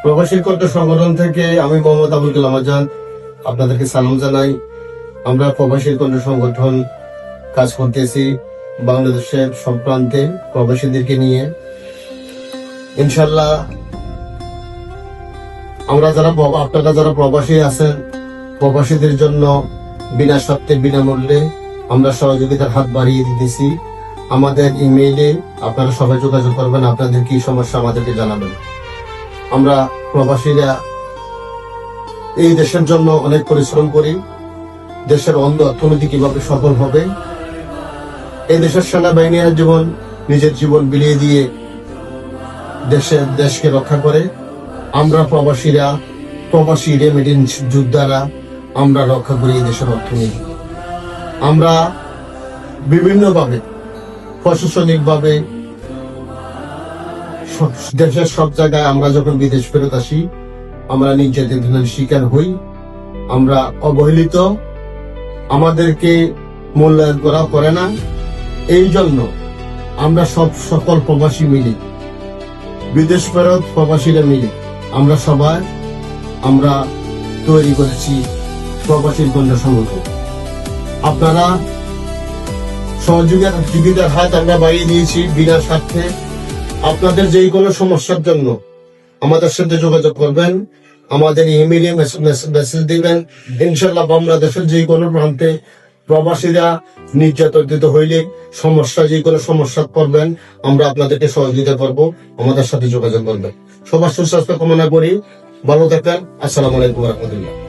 প্রবাসী কণ্ঠ সংগঠন থেকে আমি মোহাম্মদ আবুল কালাম আজাদ আপনাদেরকে সালাম জানাই। আমরা প্রবাসী কণ্ঠ সংগঠন কাজ করতেছি বাংলাদেশের সব প্রান্তে প্রবাসীদেরকে নিয়ে। ইনশাল্লাহ আপনারা যারা প্রবাসী আছেন, প্রবাসীদের জন্য বিনা শর্তে বিনামূল্যে আমরা সহযোগিতার হাত বাড়িয়ে দিতেছি। আমাদের ইমেইলে আপনারা সবাই যোগাযোগ করবেন, আপনাদের কি সমস্যা আমাদেরকে জানাবেন। আমরা প্রবাসীরা এই দেশের জন্য অনেক পরিশ্রম করি। দেশের অর্থনীতি কিভাবে সফল হবে, এই দেশের সেনাবাহিনীর নিজের জীবন বিলিয়ে দিয়ে দেশকে রক্ষা করে। আমরা প্রবাসী রেমিটেন্স যোদ্ধারা আমরা রক্ষা করি এই দেশের অর্থনীতি। আমরা বিভিন্নভাবে প্রশাসনিকভাবে দেশের সব জায়গায় আমরা যখন বিদেশ ফেরত আসি আমরা নির্যাতনের শিকার হই, আমরা অবহেলিত, আমাদেরকে মূল্যায়ন করা করে না। এই জন্য আমরা সকল প্রবাসী মিলে, বিদেশ ফেরত প্রবাসীরা মিলে আমরা তৈরি করেছি প্রবাসীর কণ্ঠ সংগঠন। আপনারা সহযোগিতার হাত আমরা বাড়িয়ে দিয়েছি বিনা স্বার্থে। আপনাদের যে কোনো সমস্যার জন্য আমাদের সাথে যোগাযোগ করবেন, আমাদের ইমেইলে মেসেজ দিবেন। ইনশাল্লাহ বাংলাদেশের যে কোনো প্রান্তে প্রবাসীরা নির্যাতিত হইলে যে কোনো সমস্যা করবেন, আমরা আপনাদেরকে সহযোগিতা করব। আমাদের সাথে যোগাযোগ করবেন। সবার সুস্বাস্থ্য কামনা করি। ভালো থাকবেন। আসসালামু আলাইকুম ওয়া রাহমাতুল্লাহ।